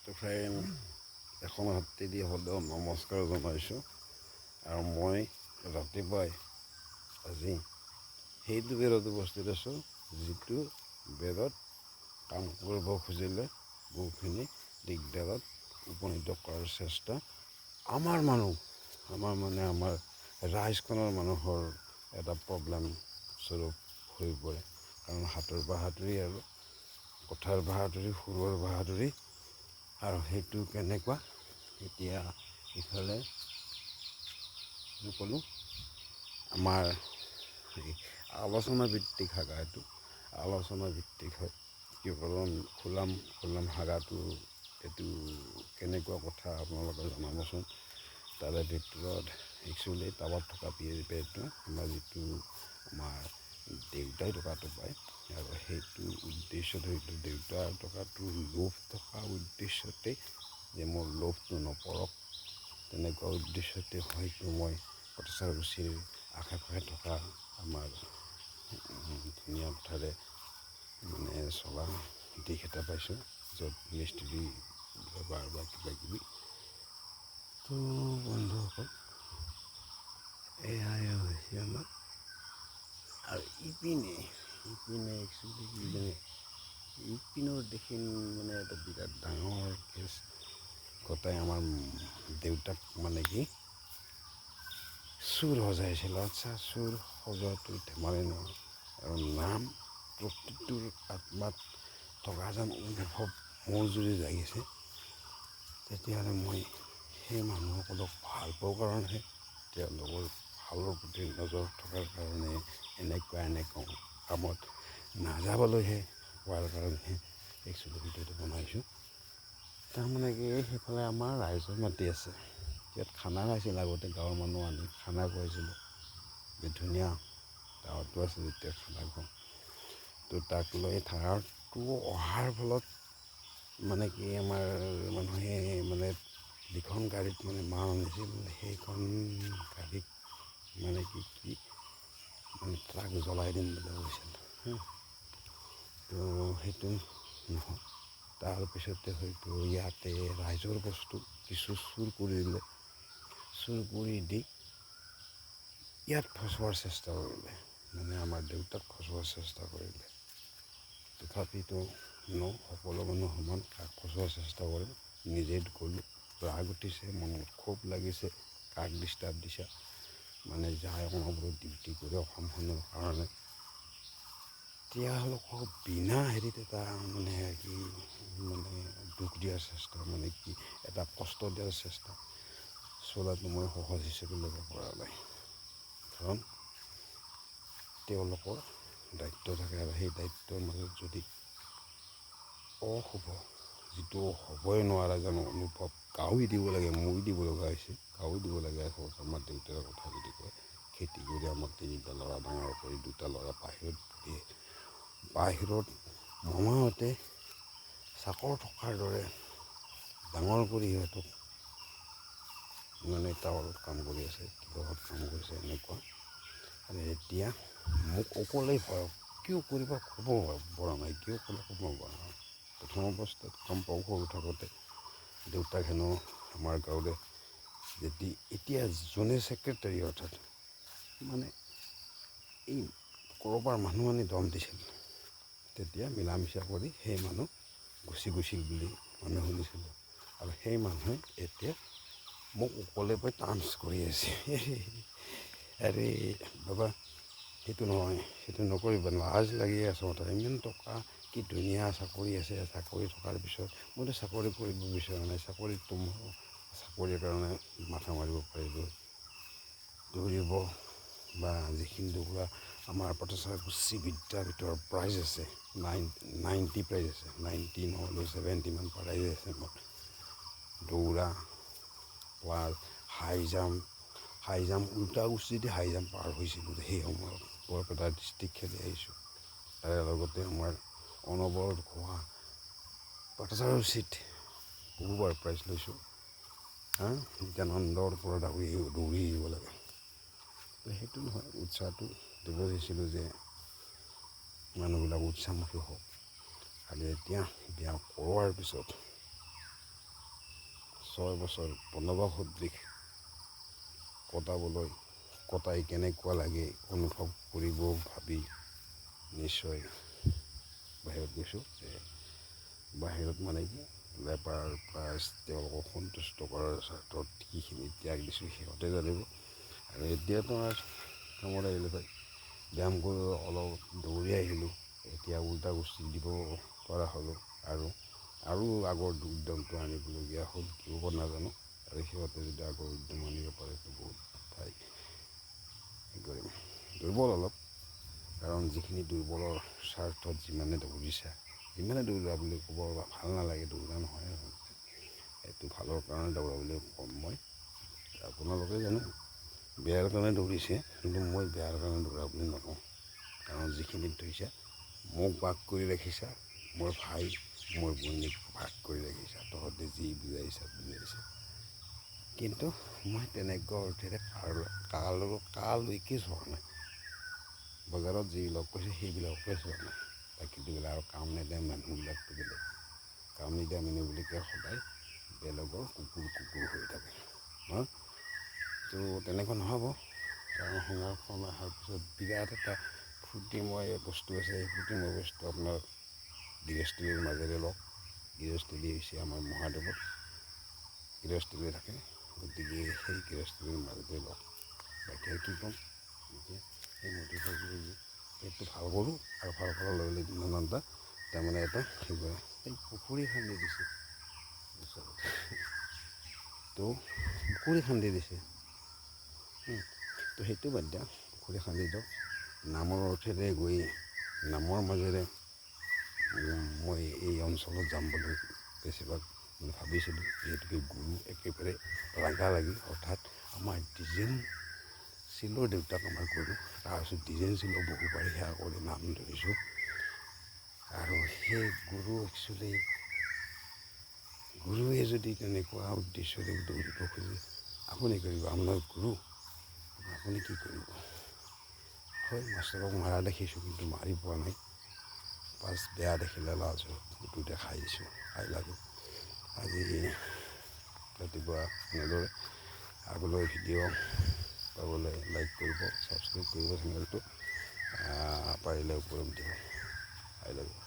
তো ফ্ৰেণ্ড এখন হাতেদি হ'লেও নমস্কাৰ জনাইছোঁ আৰু মই ৰাতিপুৱাই আজি সেইটো বেৰত উপস্থিত আছোঁ যিটো বেৰত কাম কৰিব খুজিলে বহুখিনি দিগদাৰত উপনীত কৰাৰ চেষ্টা আমাৰ ৰাইজখনৰ মানুহৰ এটা প্ৰব্লেম স্বৰূপ হৈ পৰে। কাৰণ হাতৰ বাহাদুৰি আৰু কথাৰ বাহাদুৰি সুৰৰ বাহাদুৰি আৰু সেইটো কেনেকুৱা এতিয়া ইফালে ক'লোঁ আমাৰ আলোচনা ভিত্তিক হাগা এইটো আলোচনা ভিত্তিক হয় কিয় খোলাম হাগাটো এইটো কেনেকুৱা কথা আপোনালোকে জনাবচোন। তাৰে ভিতৰত একচুৱেলি টাৱাত থকা পেটটো আমাৰ যিটো আমাৰ দেউতাই টকাটো পায় আৰু সেইটো উদ্দেশ্যত হয়তো দেউতাৰ টকাটো লোভ থকা উদ্দেশ্যতে যে মোৰ লোভটো নপৰক তেনেকুৱা উদ্দেশ্যতে হয়তো মই পটাচাৰকুছিৰ আশে পাশে থকা আমাৰ ধুনীয়া পথাৰে চলা দিশ এটা পাইছোঁ য'ত মিস্ত্ৰী ব্যৱহাৰ বা কিবাকিবি। তো বন্ধুসকল এয়াই হৈছে আমাৰ আৰু ইপিনে একচুৱেলি কি জানে ইপিনৰ দেখি এটা বিৰাট ডাঙৰ কেছ গোটাই আমাৰ দেউতাক কি চুৰ সজাইছিল। আচ্ছা চুৰ সজোৱাটো ধেমালি নহয় আৰু নাম প্ৰকৃতিৰ আত্মাত থকা যেন অনুভৱ মোৰ যদি জাগিছে তেতিয়াহ'লে মই সেই মানুহসকলক ভাল পাওঁ কাৰণেহে তেওঁলোকৰ ভালৰ প্ৰতি নজৰ থকাৰ কাৰণে এনেকুৱা কামত নাযাবলৈহে হোৱাৰ কাৰণেহে একচুৱেলি ভিডিঅ'টো বনাইছোঁ। কি সেইফালে আমাৰ ৰাইজৰ মাটি আছে, ইয়াত খানা খাইছিল আগতে গাঁৱৰ মানুহ আনি খানা খুৱাইছিলোঁ ধুনীয়া গাঁৱতো আছে যেতিয়া খানা খাওঁ তো তাক লৈ থাৰটো অহাৰ ফলত কি আমাৰ মানুহে যিখন গাড়ীত মাল আনিছিল সেইখন গাড়ীত কি ট্ৰাক জ্বলাই দিম বুলি কৈছিল। তো সেইটো নহয়, তাৰপিছতে হয়তো ইয়াতে ৰাইজৰ বস্তু কিছু চুৰ কৰি দিলে, চুৰ কৰি দি ইয়াত ফচোৱাৰ চেষ্টা কৰিলে আমাৰ দেউতাক ফচোৱাৰ চেষ্টা কৰিলে। তথাপিতো সকলো মানুহ সমান কাক ফচোৱাৰ চেষ্টা কৰে নিজে গ'লোঁ ৰাগ উঠিছে মনত ক্ষোভ লাগিছে কাক ডিষ্টাৰ্ব দিছা যায় অনবৰত ডিউটি কৰি অসমখনৰ কাৰণে তেওঁলোকক বিনা হেৰিত এটা দুখ দিয়াৰ চেষ্টা কি এটা কষ্ট দিয়াৰ চেষ্টা চলাটো মই সহজ হিচাপে ল'ব পৰা নাই। কাৰণ তেওঁলোকৰ দায়িত্ব থাকে আৰু সেই দায়িত্বৰ মাজত যদি অশুভ যিটো হ'বই নোৱাৰা যেন অনুভৱ গাঁৱি দিব লাগে মই দিব লগা হৈছে গাঁৱি দিব লাগে। আমাৰ দেউতাৰ কথা যদি কয় খেতি কৰি আমাৰ তিনিটা ল'ৰা ডাঙৰ কৰি দুটা ল'ৰা বাহিৰত দিয়ে বাহিৰত মামাহঁতে চাকৰ থকাৰ দৰে ডাঙৰ কৰি সিহঁতক টাৱাৰত কাম কৰি আছে কিবাহত কাম কৰিছে এনেকুৱা আৰু এতিয়া মোক অকলেই ভয় কিয় কৰিব ক'ব পৰা নাই কিয় ক'লে ক'ব পৰা নাই। প্ৰথম অৱস্থাত গম পাওঁ সৰু থাকোঁতে দেউতাক হেনো আমাৰ গাঁৱৰে এতিয়া যোনে ছেক্ৰেটাৰী অৰ্থাৎ এই ক'ৰবাৰ মানুহ আনি দম দিছিল তেতিয়া মিলা মিছা কৰি সেই মানুহ গুচি গৈছিল বুলি মানুহে শুনিছিলোঁ আৰু সেই মানুহে এতিয়া মোক অকলে পাই টান্স কৰি আছে। আৰে বাবা সেইটো নহয় সেইটো নকৰিবা লাজ লাগি আচলতে ইমান টকা কি ধুনীয়া চাকৰি আছে চাকৰি থকাৰ পিছত মইতো চাকৰি কৰিব বিচৰা নাই চাকৰিৰ কাৰণে মাথা মাৰিব পাৰিব দৌৰিব বা যিখিনি দৌৰা আমাৰ পটাচাৰকুছি বিদ্যাপীঠৰ প্ৰাইজ আছে 90 প্ৰাইজ আছে 90 নহ'লেও 70 মান প্ৰাইজ আছে মোৰ দৌৰা প্লাছ হাই জাম্প উল্টা কুস্তিতে হাই জাম্প পাৰ হৈছিলোঁ সেই সময়ত বৰপেটা ডিষ্ট্ৰিক্ট খেলি আহিছোঁ। তাৰে লগতে আমাৰ অনবৰত হোৱা পটাচাৰকুছিত বহুবাৰ প্ৰাইজ লৈছোঁ। নিত্যানন্দৰ পৰা দৌৰি আহিব লাগে সেইটো নহয় উৎসাহটো দিব দিছিলোঁ যে মানুহবিলাক উৎসাহমুখী হওক। খালি এতিয়া বিয়া কৰোৱাৰ পিছত 6 বছৰ বনবাস সদৃশ কটাই কেনেকুৱা লাগে অনুভৱ কৰিব ভাবি নিশ্চয় বাহিৰত গৈছোঁ। বাহিৰত মানে কি লেবাৰ প্লাছ তেওঁলোকক সন্তুষ্ট কৰাৰ স্বাৰ্থত কিখিনি ত্যাগ দিছোঁ সিহঁতে জানিব। আৰু এতিয়াতো আৰু কামত আহিলোঁ ভাই, ব্যায়াম কৰি অলপ দৌৰি আহিলোঁ, এতিয়া উল্টা গুচি দিব পৰা হ'লোঁ আৰু আগৰ উদ্যমটো আনিবলগীয়া হ'ল, কিয় বা নাজানো। আৰু সিহঁতে যদি আগৰ উদ্যম আনিব পাৰে তো বহুত ভাই কি কৰিম, দুৰ্বল অলপ। কাৰণ যিখিনি দুৰ্বলৰ স্বাৰ্থত যিমানে দৌৰিছা, যিমানে দৌৰা বুলি ক'ব ভাল নালাগে, দৌৰা নহয় এইটো ভালৰ কাৰণে দৌৰা বুলি ক'ম মই। আপোনালোকে জানো বেয়াৰ কাৰণে দৌৰিছে, কিন্তু মই বেয়াৰ কাৰণে দৌৰা বুলি নকওঁ। কাৰণ যিখিনিত ধৰিছা মোক ভাগ কৰি ৰাখিছা, মোৰ ভাই মোৰ বৈনীক ভাগ কৰি ৰাখিছা, তহঁতে যি বুজাইছা। কিন্তু মই তেনেকুৱা অৰ্থেৰে কালৈকে চোৱা নাই। বজাৰত যিবিলাক কৈছে সেইবিলাককে চোৱা নাই। বাকীটো বেলেগ আৰু কাম নিদিয়া মানুহবিলাকতো বেলেগ। কাম নিদিয়া মানুহবিলাকে সদায় বেলেগৰ কুকুৰ হৈ থাকে তো তেনেকুৱা নহ'ব। কাৰণ সংসাৰখন অহাৰ পিছত বিৰাট এটা ফূৰ্তিময় বস্তু আছে। সেই ফূৰ্তিময় বস্তু আপোনাৰ গৃহস্থলীৰ মাজেৰে লওক। গৃহস্থলী হৈছে আমাৰ মহাদেৱত গৃহস্থলী থাকে, গতিকে সেই গৃহস্থলীৰ মাজেৰে লওক। বাকী কি ক'ম, এতিয়া সেই মটিভেশ্যন সেইটো ভাল কৰোঁ আৰু ভাল কৰাৰ লগে লগে দিনানন্দ তাৰমানে এটা সেই কৰে, এই পুখুৰী খান্দি দিছে তো পুখুৰী খান্দি দিছে তো সেইটো বাদ দিয়া, পুখুৰী খান্দি দিয়ক। নামৰ অৰ্থেৰে গৈ নামৰ মাজেৰে মই এই অঞ্চলত যাম বুলি বেছিভাগ ভাবিছিলোঁ। যিহেতুকে গুৰু একেবাৰে লাগি অৰ্থাৎ আমাৰ ডিজেন চিলৰ দেউতাক আমাৰ গুৰু, তাৰপিছত ডিজেন চিলৰ বহু পাৰি সেৱা কৰি নাম ধৰিছোঁ। আৰু সেই গুৰু একচুৱেলি গুৰুৱে যদি তেনেকুৱা উদ্দেশ্যৰে দৌৰিব খোজে, আপুনি কৰিব, আপোনাৰ গুৰু আপুনি কি কৰিব। হয়, মাষ্টৰক মাৰা দেখিছোঁ, কিন্তু মাৰি পোৱা নাই। পাছ বেয়া দেখিলে লাজ হয়, সেইটো দেখাই দিছোঁ, খাই লাগে। আজি ৰাতিপুৱা এনেদৰে আগলৈ ভিডিঅ' পাবলৈ লাইক কৰিব, ছাবস্ক্ৰাইব কৰিব চেনেলটো, পাৰিলে ওপৰত দিব। I love you.